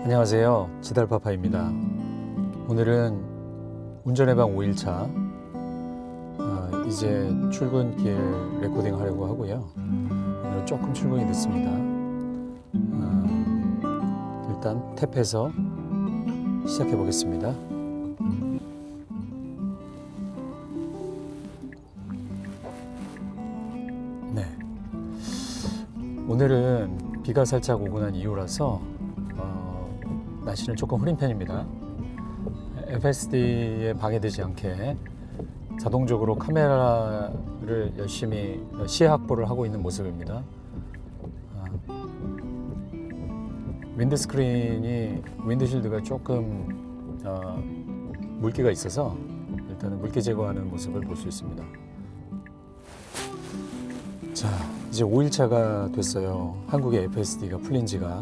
안녕하세요, 지달파파입니다. 오늘은 운전해방 5일차 이제 출근길 레코딩 하려고 하고요. 오늘 조금 출근이 늦습니다. 일단 탭해서 시작해 보겠습니다. 네, 오늘은 비가 살짝 오고 난 이후라서 날씨는 조금 흐린 편입니다. FSD에 방해되지 않게 자동적으로 카메라를 열심히 시야 확보를 하고 있는 모습입니다. 윈드스크린이 윈드실드가 조금 물기가 있어서 일단은 물기 제거하는 모습을 볼 수 있습니다. 자, 이제 5일차가 됐어요. 한국의 FSD가 풀린 지가.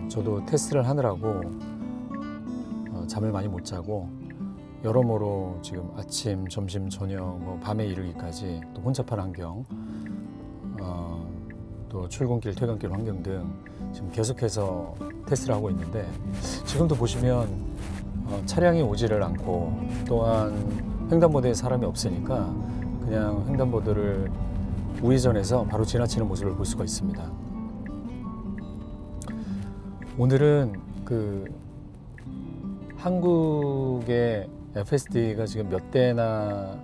저도 테스트를 하느라고 잠을 많이 못 자고 여러모로 지금 아침, 점심, 저녁, 밤에 이르기까지 또 혼잡한 환경, 또 출근길, 퇴근길 환경 등 지금 계속해서 테스트를 하고 있는데, 지금도 보시면 차량이 오지를 않고, 또한 횡단보도에 사람이 없으니까 그냥 횡단보도를 우회전해서 바로 지나치는 모습을 볼 수가 있습니다. 오늘은 한국의 FSD가 지금 몇 대나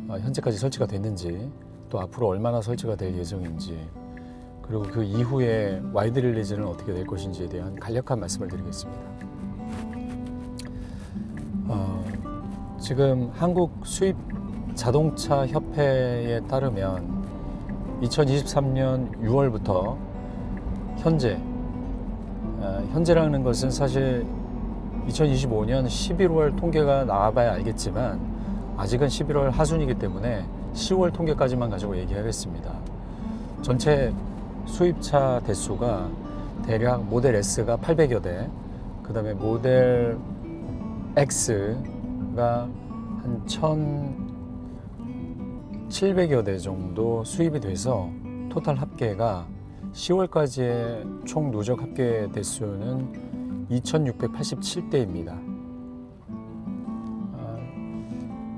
현재까지 설치가 됐는지, 또 앞으로 얼마나 설치가 될 예정인지, 그리고 그 이후에 와이드 릴리즈는 어떻게 될 것인지에 대한 간략한 말씀을 드리겠습니다. 지금 한국 수입 자동차 협회에 따르면 2023년 6월부터 현재라는 것은 사실 2025년 11월 통계가 나와봐야 알겠지만 아직은 11월 하순이기 때문에 10월 통계까지만 가지고 얘기하겠습니다. 전체 수입차 대수가 대략 모델 S가 800여 대, 그 다음에 모델 X가 한 1700여 대 정도 수입이 돼서 토탈 합계가 10월까지의 총 누적 합계 대수는 2687대입니다.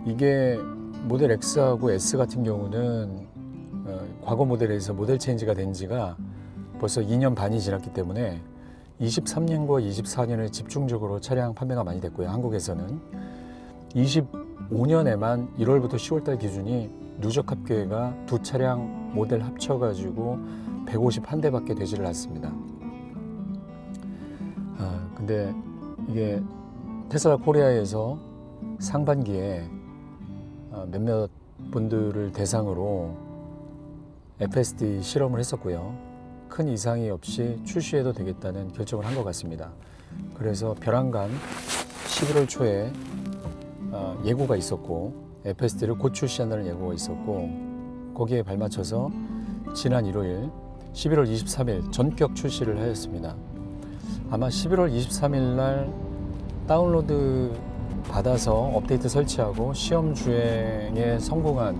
이게 모델 X하고 S 같은 경우는 과거 모델에서 모델 체인지가 된 지가 벌써 2년 반이 지났기 때문에 23년과 24년에 집중적으로 차량 판매가 많이 됐고요. 한국에서는 25년에만 1월부터 10월달 기준이 누적 합계가 두 차량 모델 합쳐가지고 151대밖에 되지를 않습니다. 근데 이게 테슬라 코리아에서 상반기에 몇몇 분들을 대상으로 FSD 실험을 했었고요. 큰 이상이 없이 출시해도 되겠다는 결정을 한 것 같습니다. 그래서 벼랑간 11월 초에 예고가 있었고, FSD를 곧 출시한다는 예고가 있었고, 거기에 발맞춰서 지난 일요일 11월 23일 전격 출시를 하였습니다. 아마 11월 23일 날 다운로드 받아서 업데이트 설치하고 시험 주행에 성공한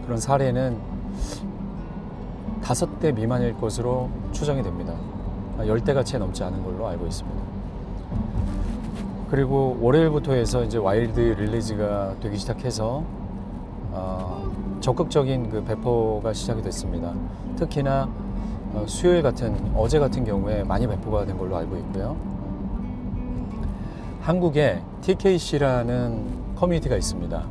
그런 사례는 5대 미만일 것으로 추정이 됩니다. 10대가 채 넘지 않은 걸로 알고 있습니다. 그리고 월요일부터 해서 이제 와일드 릴리즈가 되기 시작해서 적극적인 그 배포가 시작이 됐습니다. 특히나 수요일 같은 어제 같은 경우에 많이 배포가 된 걸로 알고 있고요. 한국에 TKC라는 커뮤니티가 있습니다.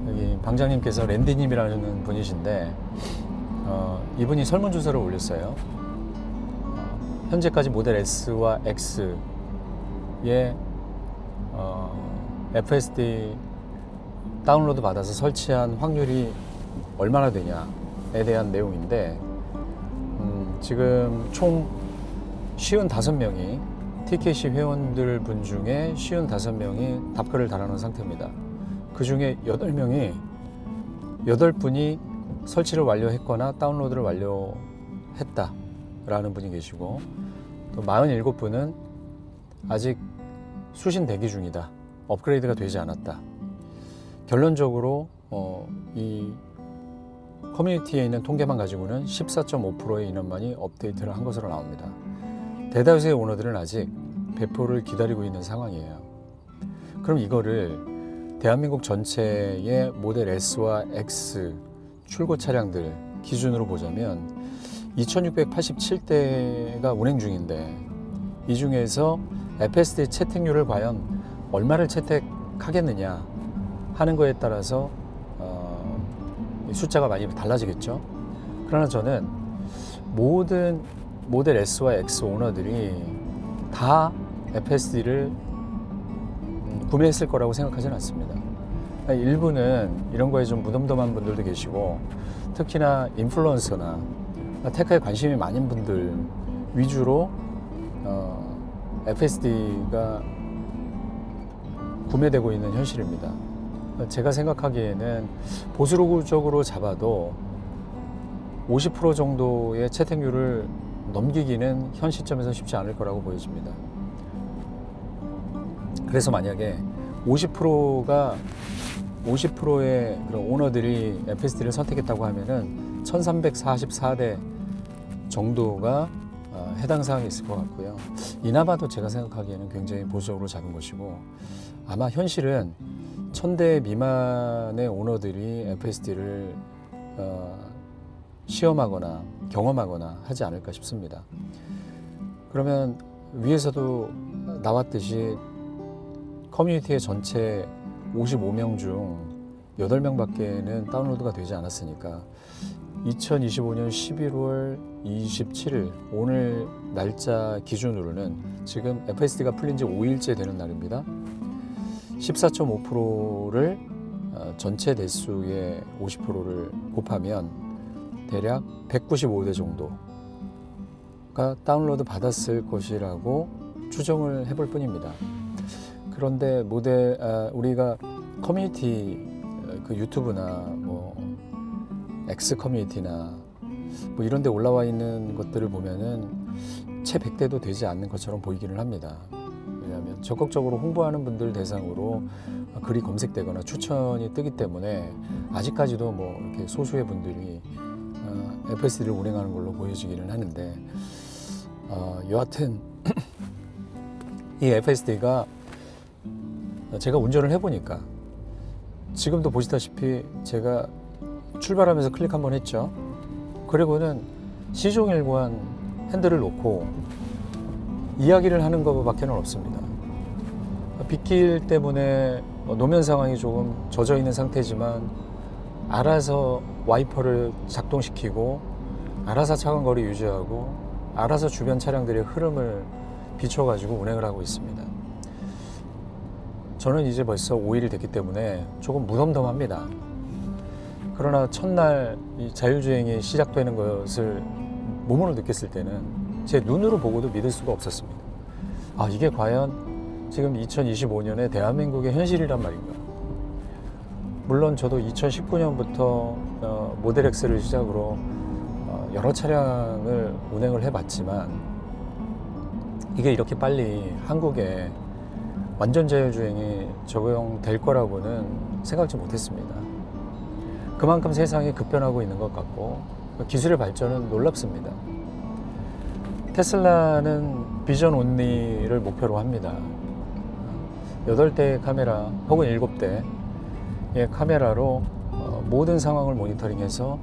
여기 방장님께서 랜디님이라는 분이신데 이분이 설문조사를 올렸어요. 현재까지 모델 S와 X에 FSD 다운로드 받아서 설치한 확률이 얼마나 되냐에 대한 내용인데, 지금 총 55명이 TKC 회원들 분 중에 55명이 답글을 달아놓은 상태입니다. 그 중에 8분이 설치를 완료했거나 다운로드를 완료했다라는 분이 계시고, 또 47분은 아직 수신 대기 중이다, 업그레이드가 되지 않았다. 결론적으로 이 커뮤니티에 있는 통계만 가지고는 14.5%의 인원만이 업데이트를 한 것으로 나옵니다. 대다수의 오너들은 아직 배포를 기다리고 있는 상황이에요. 그럼 이거를 대한민국 전체의 모델 S와 X 출고 차량들 기준으로 보자면 2687대가 운행 중인데 이 중에서 FSD 채택률을 과연 얼마를 채택하겠느냐 하는 거에 따라서 숫자가 많이 달라지겠죠. 그러나 저는 모든 모델 S와 X 오너들이 다 FSD를 구매했을 거라고 생각하지는 않습니다. 일부는 이런 거에 좀 무덤덤한 분들도 계시고, 특히나 인플루언서나 테크에 관심이 많은 분들 위주로 FSD가 구매되고 있는 현실입니다. 제가 생각하기에는 보수적으로 잡아도 50% 정도의 채택률을 넘기기는 현 시점에서 쉽지 않을 거라고 보여집니다. 그래서 만약에 50%의 그런 오너들이 FSD를 선택했다고 하면은 1344대 정도가 해당 사항이 있을 것 같고요. 이나마도 제가 생각하기에는 굉장히 보수적으로 잡은 것이고, 아마 현실은 1000대 미만의 오너들이 FSD를 시험하거나 경험하거나 하지 않을까 싶습니다. 그러면 위에서도 나왔듯이 커뮤니티의 전체 55명 중 8명밖에는 다운로드가 되지 않았으니까 2025년 11월 27일 오늘 날짜 기준으로는 지금 FSD가 풀린 지 5일째 되는 날입니다. 14.5%를 전체 대수의 50%를 곱하면 대략 195대 정도가 다운로드 받았을 것이라고 추정을 해볼 뿐입니다. 그런데 우리가 커뮤니티 그 유튜브나 뭐 X 커뮤니티나 뭐 이런 데 올라와 있는 것들을 보면은 채 100대도 되지 않는 것처럼 보이기는 합니다. 왜냐하면 적극적으로 홍보하는 분들 대상으로 글이 검색되거나 추천이 뜨기 때문에 아직까지도 뭐 이렇게 소수의 분들이 FSD를 운행하는 걸로 보여지기는 하는데, 여하튼 이 FSD가 제가 운전을 해보니까 지금도 보시다시피 제가 출발하면서 클릭 한번 했죠. 그리고는 시종일관 핸들을 놓고 이야기를 하는 것밖에는 없습니다. 빗길 때문에 노면 상황이 조금 젖어 있는 상태지만 알아서 와이퍼를 작동시키고 알아서 차간 거리 유지하고 알아서 주변 차량들의 흐름을 비춰가지고 운행을 하고 있습니다. 저는 이제 벌써 5일이 됐기 때문에 조금 무덤덤합니다. 그러나 첫날 이 자율주행이 시작되는 것을 몸으로 느꼈을 때는 제 눈으로 보고도 믿을 수가 없었습니다. 이게 과연 지금 2025년에 대한민국의 현실이란 말인가. 물론 저도 2019년부터 모델 X를 시작으로 여러 차량을 운행을 해봤지만 이게 이렇게 빨리 한국에 완전 자율주행이 적용될 거라고는 생각지 못했습니다. 그만큼 세상이 급변하고 있는 것 같고 기술의 발전은 놀랍습니다. 테슬라는 비전 온리를 목표로 합니다. 8대의 카메라 혹은 7대의 카메라로 모든 상황을 모니터링해서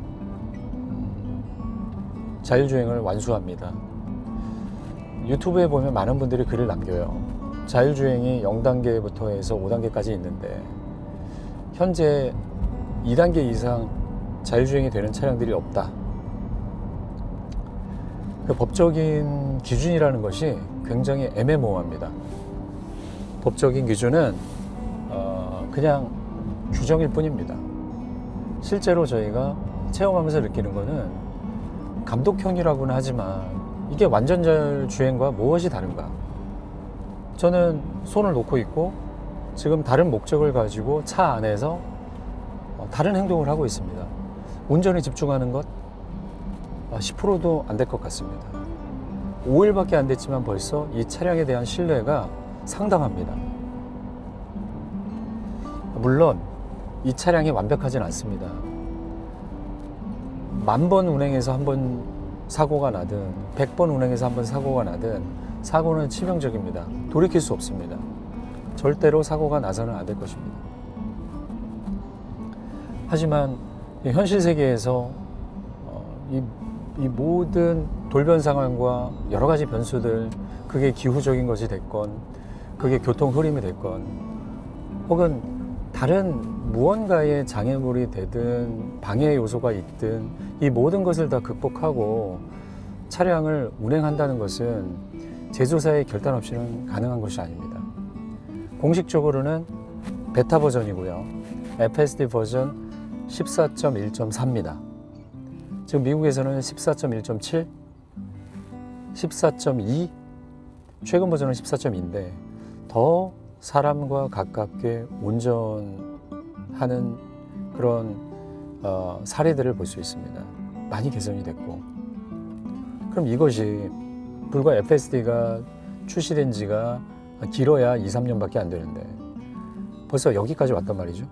자율주행을 완수합니다. 유튜브에 보면 많은 분들이 글을 남겨요. 자율주행이 0단계부터 해서 5단계까지 있는데 현재 2단계 이상 자율주행이 되는 차량들이 없다. 그 법적인 기준이라는 것이 굉장히 애매모호합니다. 법적인 기준은 그냥 규정일 뿐입니다. 실제로 저희가 체험하면서 느끼는 거는 감독형이라고는 하지만 이게 완전 자율주행과 무엇이 다른가? 저는 손을 놓고 있고 지금 다른 목적을 가지고 차 안에서 다른 행동을 하고 있습니다. 운전에 집중하는 것 10%도 안 될 것 같습니다. 5일밖에 안 됐지만 벌써 이 차량에 대한 신뢰가 상당합니다. 물론 이 차량이 완벽하진 않습니다. 10,000번 운행해서 한 번 사고가 나든 100번 운행해서 한 번 사고가 나든 사고는 치명적입니다. 돌이킬 수 없습니다. 절대로 사고가 나서는 안 될 것입니다. 하지만 현실 세계에서 이 모든 돌변 상황과 여러 가지 변수들, 그게 기후적인 것이 됐건 그게 교통 흐름이 됐건 혹은 다른 무언가의 장애물이 되든 방해 요소가 있든 이 모든 것을 다 극복하고 차량을 운행한다는 것은 제조사의 결단 없이는 가능한 것이 아닙니다. 공식적으로는 베타 버전이고요. FSD 버전 14.1.4입니다. 지금 미국에서는 14.1.7, 14.2, 최근 버전은 14.2인데 더 사람과 가깝게 운전하는 그런 사례들을 볼 수 있습니다. 많이 개선이 됐고, 그럼 이것이 불과 FSD가 출시된 지가 길어야 2, 3년밖에 안 되는데 벌써 여기까지 왔단 말이죠.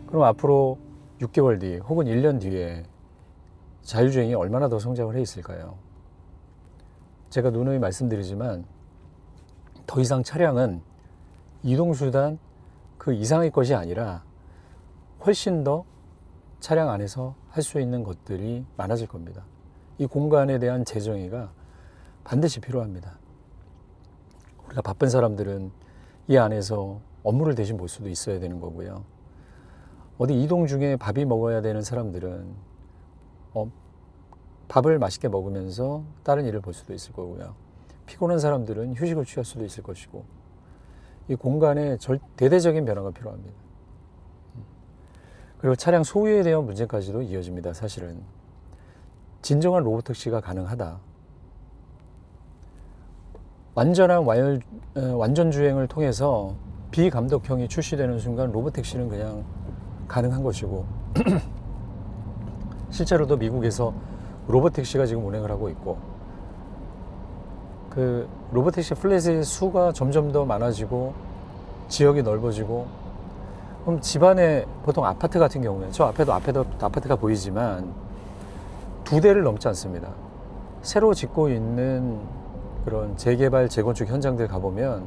그럼 앞으로 6개월 뒤 혹은 1년 뒤에 자율주행이 얼마나 더 성장을 해 있을까요? 제가 누누이 말씀드리지만 더 이상 차량은 이동수단 그 이상의 것이 아니라 훨씬 더 차량 안에서 할 수 있는 것들이 많아질 겁니다. 이 공간에 대한 재정의가 반드시 필요합니다. 우리가 바쁜 사람들은 이 안에서 업무를 대신 볼 수도 있어야 되는 거고요. 어디 이동 중에 밥이 먹어야 되는 사람들은 밥을 맛있게 먹으면서 다른 일을 볼 수도 있을 거고요. 피곤한 사람들은 휴식을 취할 수도 있을 것이고, 이 공간에 대대적인 변화가 필요합니다. 그리고 차량 소유에 대한 문제까지도 이어집니다. 사실은 진정한 로보택시가 가능하다. 완전한 완전 주행을 통해서 비감독형이 출시되는 순간 로보택시는 그냥 가능한 것이고 실제로도 미국에서 로보택시가 지금 운행을 하고 있고, 그 로보택시 플랫의 수가 점점 더 많아지고 지역이 넓어지고, 그럼 집안에 보통 아파트 같은 경우는 저 앞에도 아파트가 보이지만 2대를 넘지 않습니다. 새로 짓고 있는 그런 재개발 재건축 현장들 가보면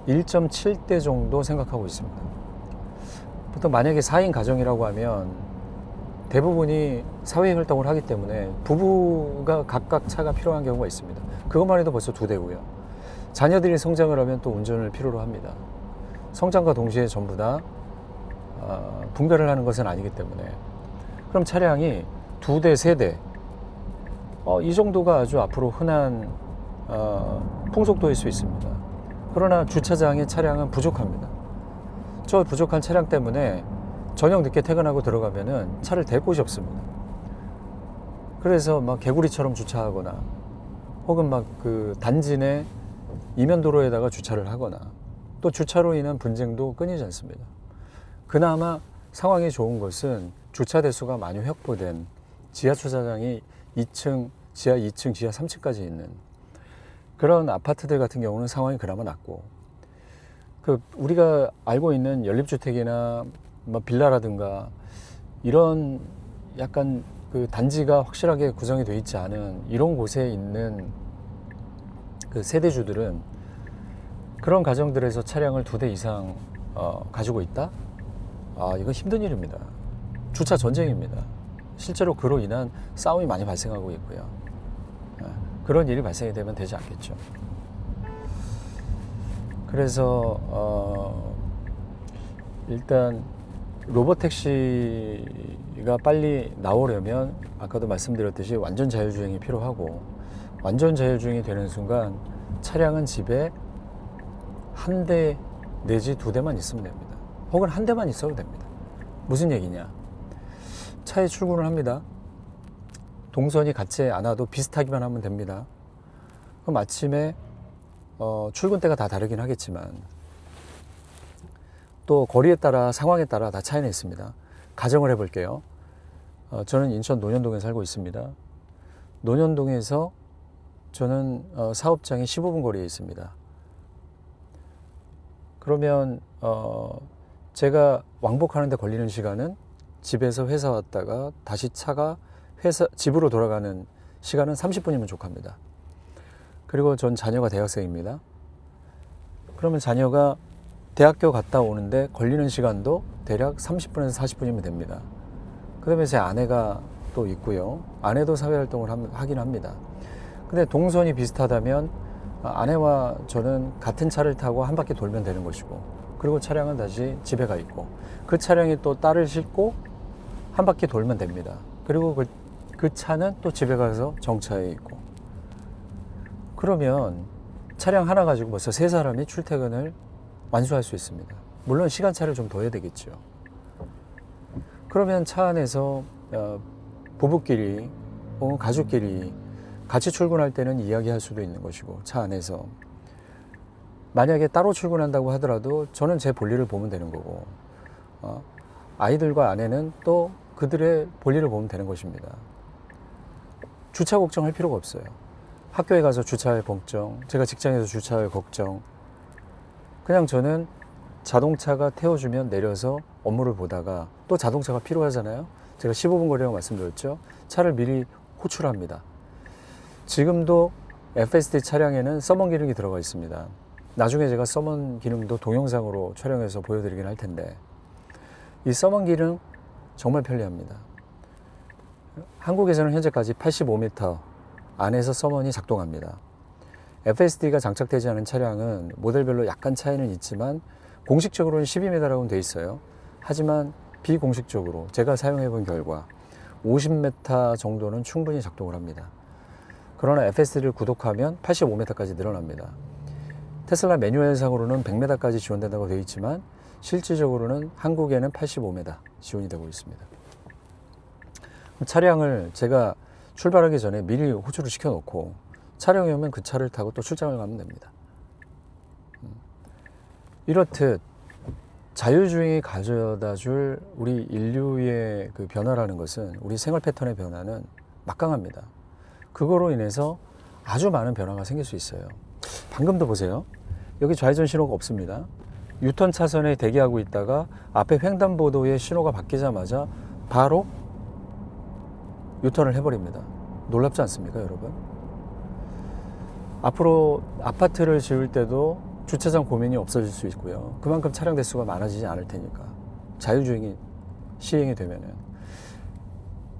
1.7대 정도 생각하고 있습니다. 보통 만약에 4인 가정이라고 하면 대부분이 사회 활동을 하기 때문에 부부가 각각 차가 필요한 경우가 있습니다. 그것만 해도 벌써 2대고요. 자녀들이 성장을 하면 또 운전을 필요로 합니다. 성장과 동시에 전부 다 분별을 하는 것은 아니기 때문에, 그럼 차량이 2대, 3대 이 정도가 아주 앞으로 흔한 풍속도일 수 있습니다. 그러나 주차장에 차량은 부족합니다. 저 부족한 차량 때문에 저녁 늦게 퇴근하고 들어가면은 차를 댈 곳이 없습니다. 그래서 막 개구리처럼 주차하거나 혹은 막 그 단지 내 이면 도로에다가 주차를 하거나, 또 주차로 인한 분쟁도 끊이지 않습니다. 그나마 상황이 좋은 것은 주차 대수가 많이 확보된 지하 주차장이 2층, 지하 2층, 지하 3층까지 있는 그런 아파트들 같은 경우는 상황이 그나마 낫고, 그 우리가 알고 있는 연립주택이나 뭐 빌라라든가 이런 약간 그 단지가 확실하게 구성이 되어 있지 않은 이런 곳에 있는 그 세대주들은 그런 가정들에서 차량을 2대 이상 가지고 있다? 이건 힘든 일입니다. 주차 전쟁입니다. 실제로 그로 인한 싸움이 많이 발생하고 있고요. 그런 일이 발생이 되면 되지 않겠죠. 그래서 일단 로보택시가 빨리 나오려면 아까도 말씀드렸듯이 완전 자율주행이 필요하고, 완전 자율주행이 되는 순간 차량은 집에 1대 내지 2대만 있으면 됩니다. 혹은 1대만 있어도 됩니다. 무슨 얘기냐? 차에 출근을 합니다. 동선이 같지 않아도 비슷하기만 하면 됩니다. 그럼 아침에 출근 때가 다 다르긴 하겠지만 또 거리에 따라 상황에 따라 다 차이는 있습니다. 가정을 해볼게요. 저는 인천 논현동에 살고 있습니다. 논현동에서 저는 사업장이 15분 거리에 있습니다. 그러면 제가 왕복하는 데 걸리는 시간은 집에서 회사 왔다가 다시 차가 집으로 돌아가는 시간은 30분이면 족합니다. 그리고 전 자녀가 대학생입니다. 그러면 자녀가 대학교 갔다 오는데 걸리는 시간도 대략 30분에서 40분이면 됩니다. 그 다음에 제 아내가 또 있고요. 아내도 사회활동을 하긴 합니다. 근데 동선이 비슷하다면 아내와 저는 같은 차를 타고 한 바퀴 돌면 되는 것이고, 그리고 차량은 다시 집에 가 있고, 그 차량이 또 딸을 싣고 한 바퀴 돌면 됩니다. 그리고 그 차는 또 집에 가서 정차해 있고, 그러면 차량 하나 가지고 벌써 세 사람이 출퇴근을 완수할 수 있습니다. 물론 시간차를 좀 더 해야 되겠죠. 그러면 차 안에서 부부끼리 혹은 가족끼리 같이 출근할 때는 이야기할 수도 있는 것이고, 차 안에서 만약에 따로 출근한다고 하더라도 저는 제 볼일을 보면 되는 거고, 아이들과 아내는 또 그들의 볼일을 보면 되는 것입니다. 주차 걱정할 필요가 없어요. 학교에 가서 주차할 걱정, 제가 직장에서 주차할 걱정, 그냥 저는 자동차가 태워주면 내려서 업무를 보다가, 또 자동차가 필요하잖아요. 제가 15분 거리라고 말씀드렸죠. 차를 미리 호출합니다. 지금도 FSD 차량에는 서먼 기능이 들어가 있습니다. 나중에 제가 서먼 기능도 동영상으로 촬영해서 보여드리긴 할 텐데, 이 서먼 기능 정말 편리합니다. 한국에서는 현재까지 85m 안에서 서먼이 작동합니다. FSD가 장착되지 않은 차량은 모델별로 약간 차이는 있지만 공식적으로는 12m라고 되어 있어요. 하지만 비공식적으로 제가 사용해 본 결과 50m 정도는 충분히 작동을 합니다. 그러나 FSD를 구독하면 85m까지 늘어납니다. 테슬라 매뉴얼상으로는 100m까지 지원된다고 되어 있지만 실질적으로는 한국에는 85m 지원이 되고 있습니다. 차량을 제가 출발하기 전에 미리 호출을 시켜놓고 차량이 오면 그 차를 타고 또 출장을 가면 됩니다. 이렇듯 자율주행이 가져다 줄 우리 인류의 그 변화라는 것은, 우리 생활 패턴의 변화는 막강합니다. 그거로 인해서 아주 많은 변화가 생길 수 있어요. 방금도 보세요. 여기 좌회전 신호가 없습니다. 유턴 차선에 대기하고 있다가 앞에 횡단보도의 신호가 바뀌자마자 바로 유턴을 해버립니다. 놀랍지 않습니까, 여러분? 앞으로 아파트를 지을 때도 주차장 고민이 없어질 수 있고요. 그만큼 차량 대수가 많아지지 않을 테니까. 자율주행이 시행이 되면은.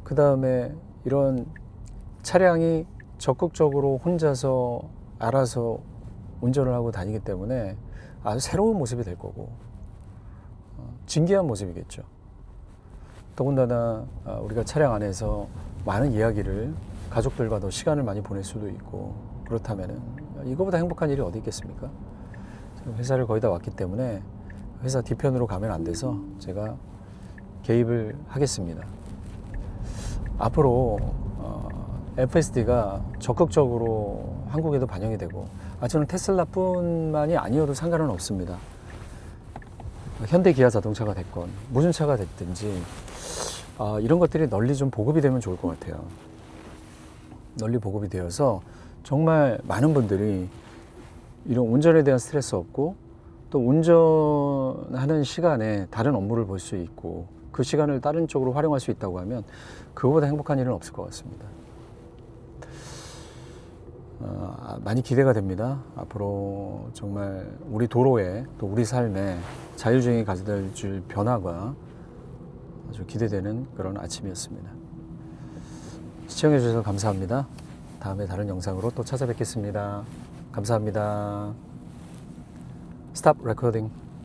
그 다음에 이런 차량이 적극적으로 혼자서 알아서 운전을 하고 다니기 때문에 아주 새로운 모습이 될 거고, 진기한 모습이겠죠. 더군다나 우리가 차량 안에서 많은 이야기를, 가족들과 더 시간을 많이 보낼 수도 있고, 그렇다면 이거보다 행복한 일이 어디 있겠습니까? 회사를 거의 다 왔기 때문에 회사 뒤편으로 가면 안 돼서 제가 개입을 하겠습니다. 앞으로 FSD가 적극적으로 한국에도 반영이 되고, 저는 테슬라뿐만이 아니어도 상관은 없습니다. 현대 기아 자동차가 됐건 무슨 차가 됐든지 이런 것들이 널리 좀 보급이 되면 좋을 것 같아요. 널리 보급이 되어서 정말 많은 분들이 이런 운전에 대한 스트레스 없고, 또 운전하는 시간에 다른 업무를 볼 수 있고, 그 시간을 다른 쪽으로 활용할 수 있다고 하면 그거보다 행복한 일은 없을 것 같습니다. 많이 기대가 됩니다. 앞으로 정말 우리 도로에, 또 우리 삶에 자율주행이 가져다 줄 변화가 아주 기대되는 그런 아침이었습니다. 시청해 주셔서 감사합니다. 다음에 다른 영상으로 또 찾아뵙겠습니다. 감사합니다. Stop recording.